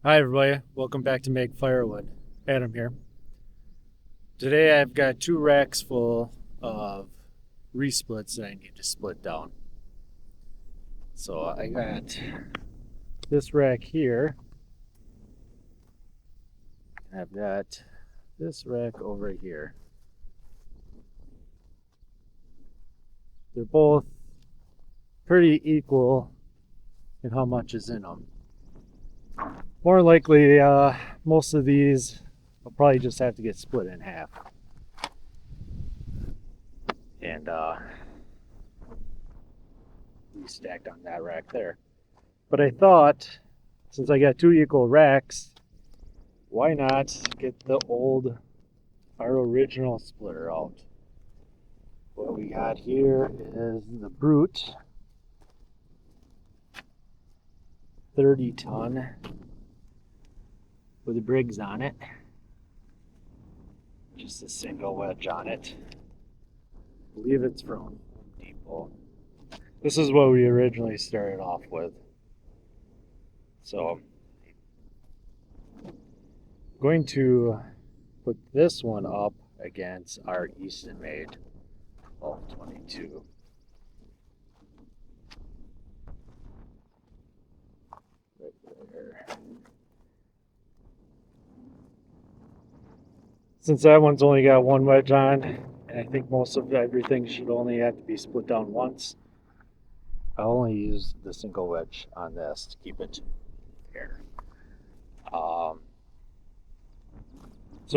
Hi everybody, welcome back to Make Firewood. Adam here. Today I've got 2 racks full of resplits that I need to split down. So I got this rack here. I've got this rack over here. They're both pretty equal in how much is in them. More likely, most of these will probably just have to get split in half. And be stacked on that rack there. But I thought, since I got 2 equal racks, why not get our original splitter out? What we got here is the Brute 30 ton with the Briggs on it. Just a single wedge on it. I believe it's from Home Depot. This is what we originally started off with. So I'm going to put this one up against our Eastonmade 1222. Right there. Since that one's only got one wedge on, and I think most of everything should only have to be split down once, I'll only use the single wedge on this to keep it there. So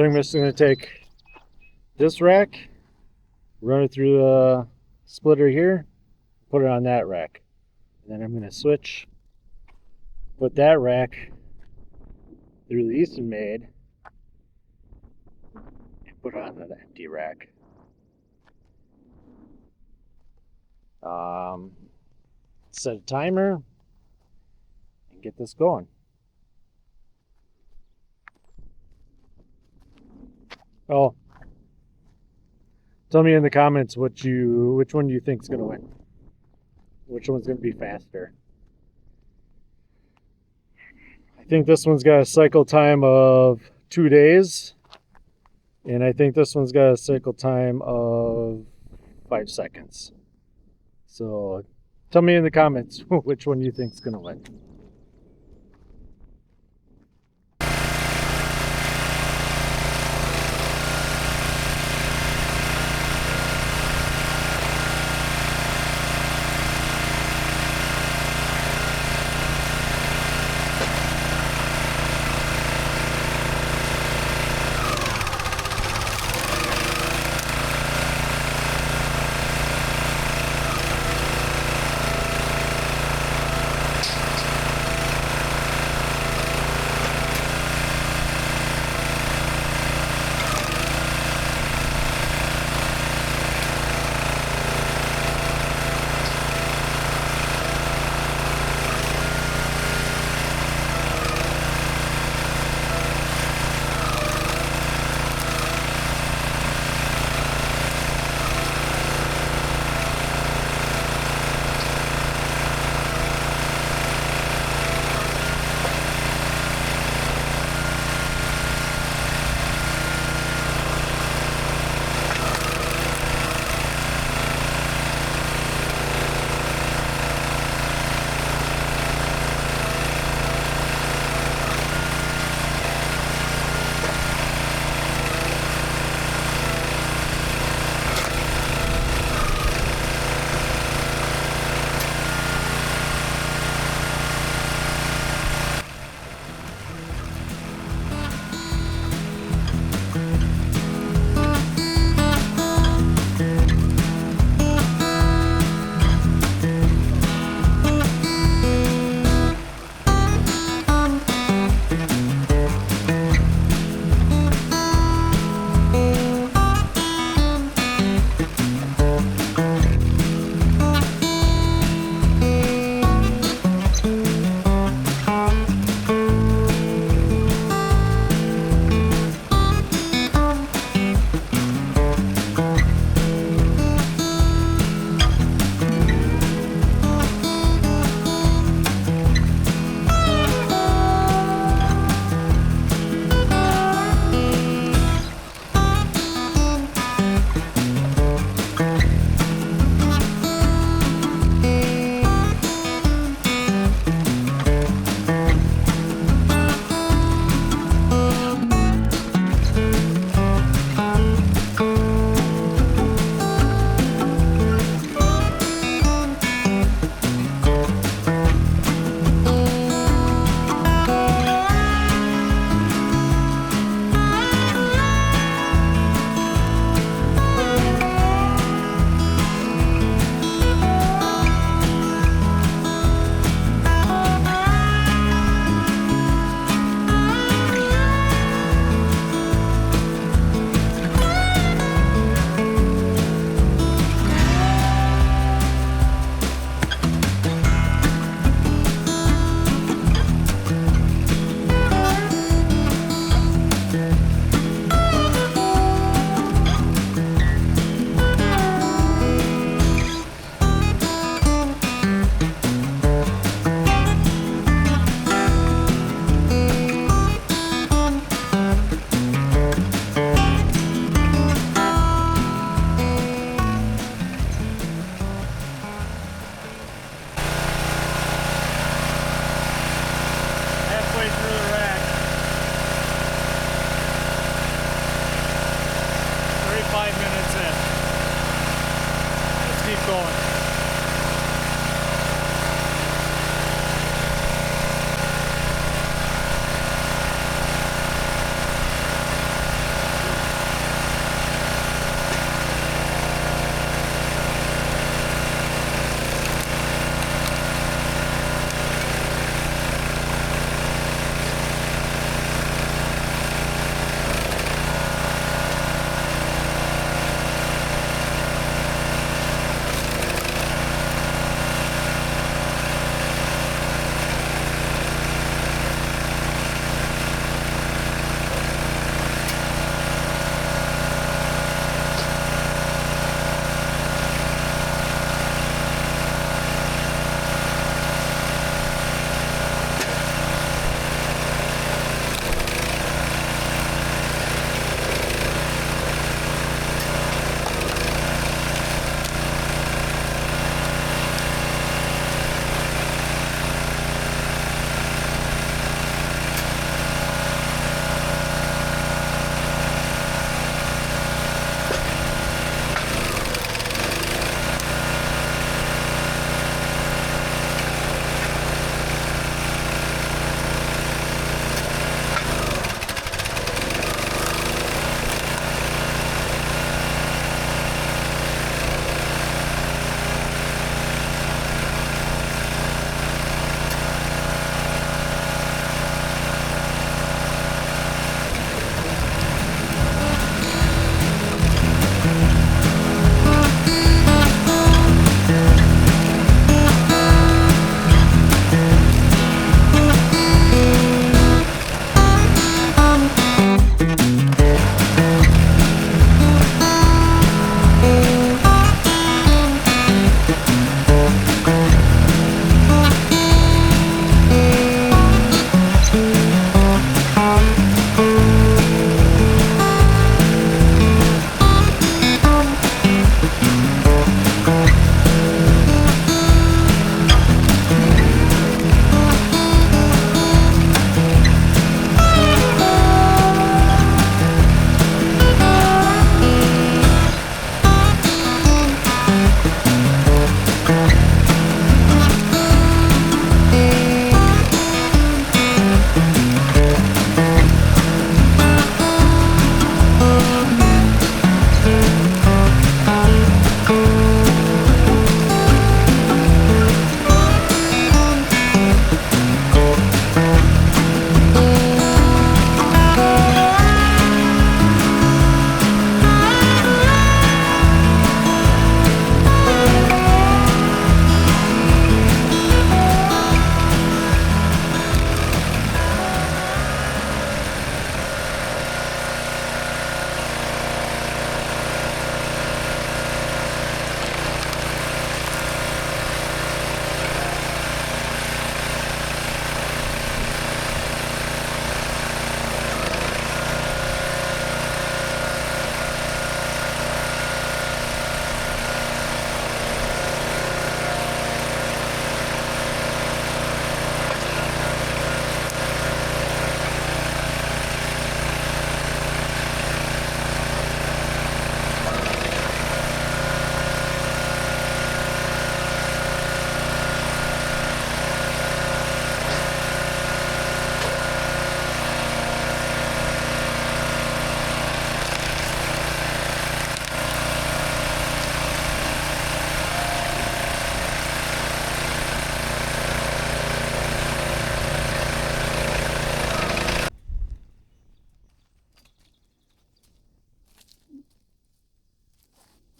I'm just going to take this rack, run it through the splitter here, put it on that rack. And then I'm going to switch, put that rack through the Eastonmade, and put it on that empty rack. Set a timer and get this going. Oh, tell me in the comments which one do you think is going to win? Which one's going to be faster? I think this one's got a cycle time of 2 days, and I think this one's got a cycle time of 5 seconds. So tell me in the comments which one you think is going to win.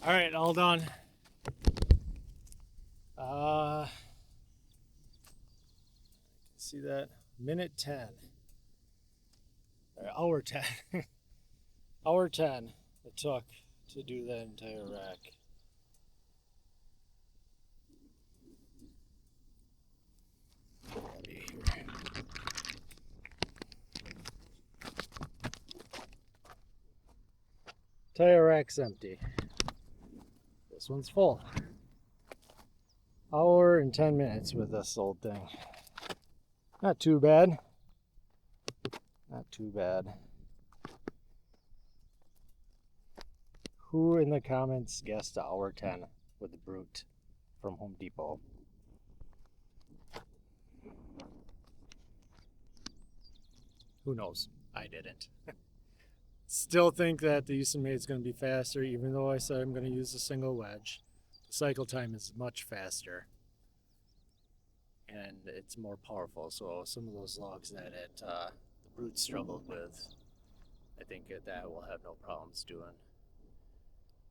All right, all done. See that? Minute 10. Or hour 10. Hour 10 it took to do that entire rack. Entire rack's empty. This one's full. Hour and 10 minutes with this old thing. Not too bad. Not too bad. Who in the comments guessed hour 10 with the Brute from Home Depot? Who knows? I didn't. Still think that the Eastonmade is going to be faster, even though I said I'm going to use a single wedge. The cycle time is much faster. And it's more powerful, so some of those logs that the Brute struggled with, I think that will have no problems doing.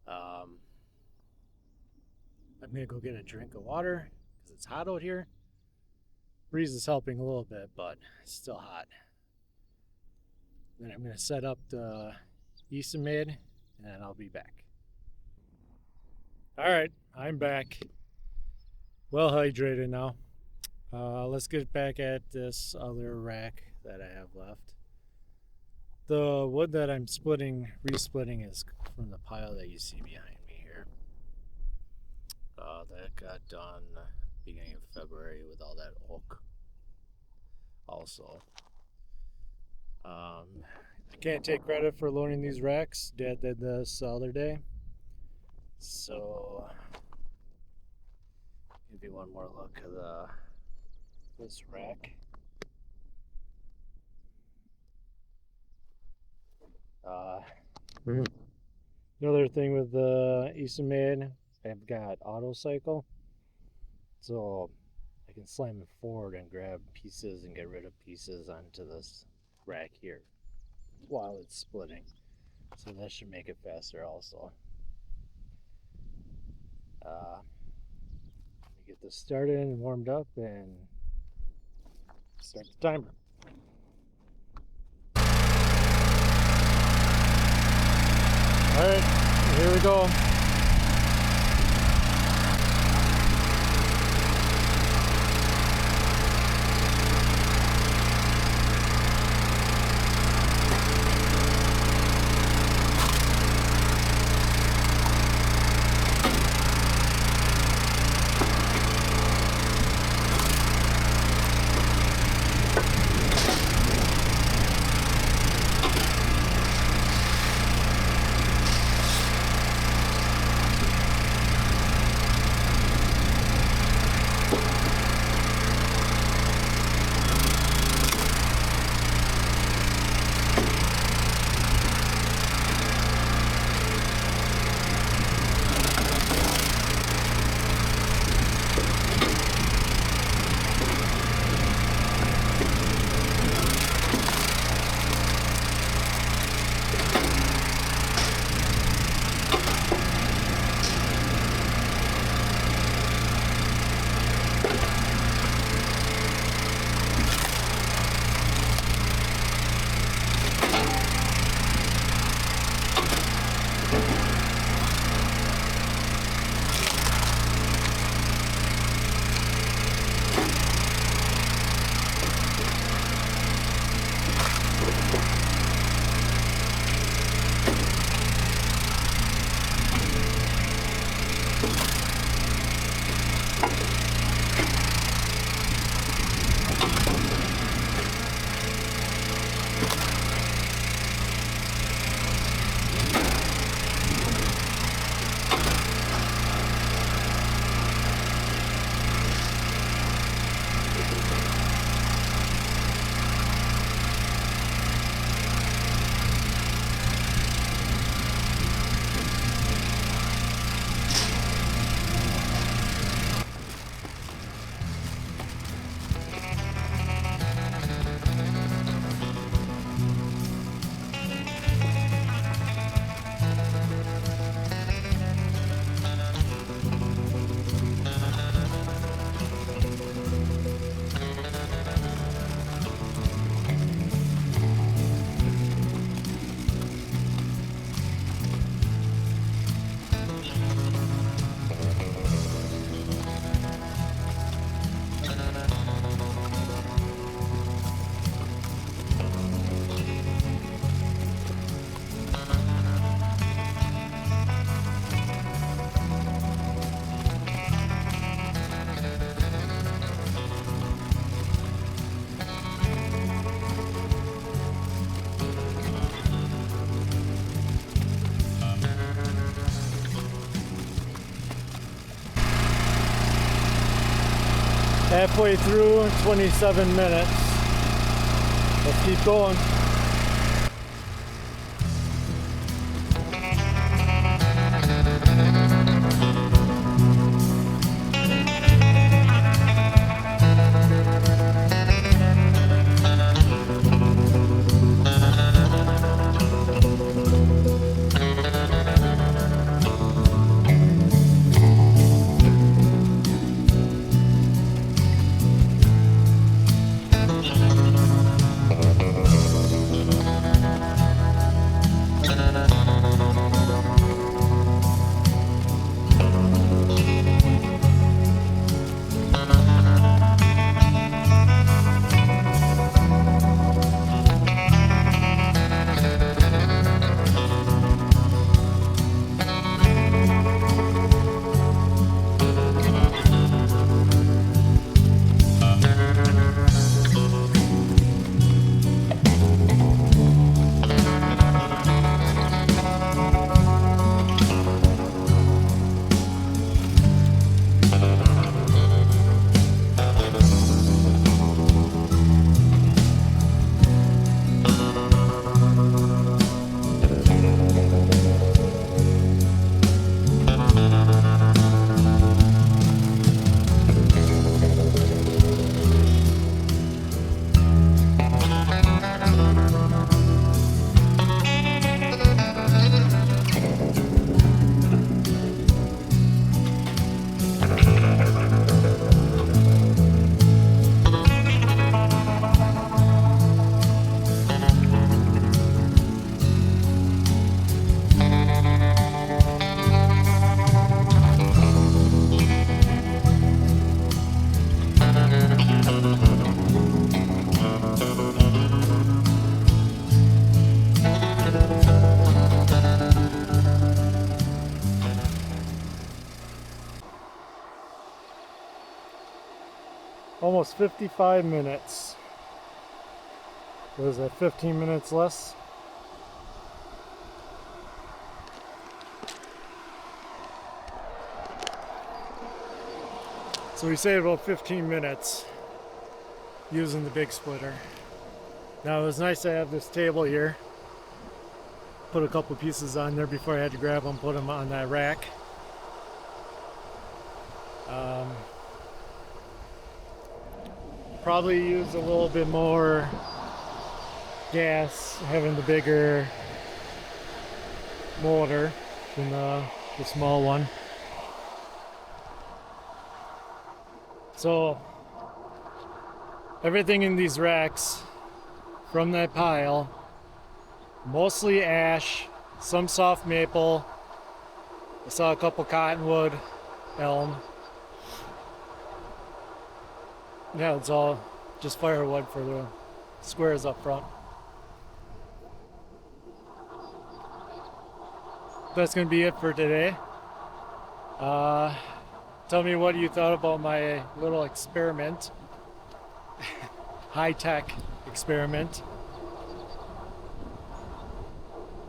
I'm gonna go get a drink of water because it's hot out here. Breeze is helping a little bit, but it's still hot. Then I'm gonna set up the Eastonmade and I'll be back. All right, I'm back. Well hydrated now. Let's get back at this other rack that I have left. The wood that I'm resplitting is from the pile that you see behind me here. That got done beginning of February with all that oak. Also, I can't take credit for loading these racks. Dad did this the other day. So, give you one more look at this rack. Another thing with the Eastonmade, I've got auto cycle, so I can slam it forward and grab pieces and get rid of pieces onto this rack here while it's splitting. So that should make it faster also. Let me get this started and warmed up and start the timer. All right, here we go. Halfway through, 27 minutes. Let's keep going. Almost 55 minutes. What is that, 15 minutes less? So we saved about 15 minutes using the big splitter. Now it was nice to have this table here. Put a couple pieces on there before I had to grab them, put them on that rack. Probably use a little bit more gas having the bigger motor than the small one. So everything in these racks from that pile, mostly ash, some soft maple. I saw a couple cottonwood, elm. Yeah, it's all just firewood for the squares up front. That's going to be it for today. Tell me what you thought about my little experiment. High-tech experiment.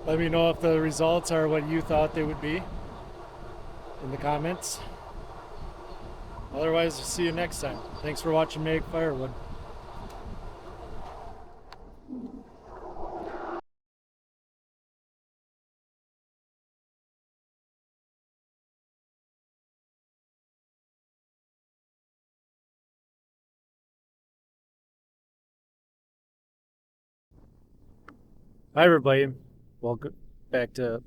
Let me know if the results are what you thought they would be in the comments. Otherwise, I'll see you next time. Thanks for watching Make Firewood. Hi everybody, welcome back to